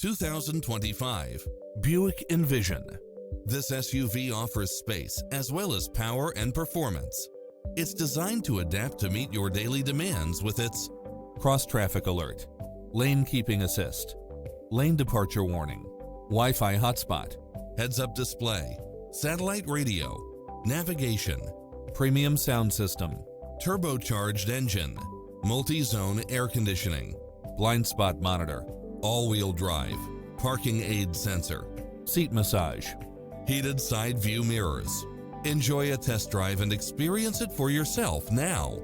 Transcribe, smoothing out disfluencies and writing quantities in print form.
2025 Buick Envision. This SUV offers space as well as power and performance. It's designed to adapt to meet your daily demands with its cross-traffic alert, lane keeping assist, lane departure warning, Wi-Fi hotspot, heads-up display, satellite radio, navigation, premium sound system, turbocharged engine, multi-zone air conditioning, blind spot monitor, all-wheel drive, parking aid sensor, seat massage, heated side view mirrors. Enjoy a test drive and experience it for yourself now.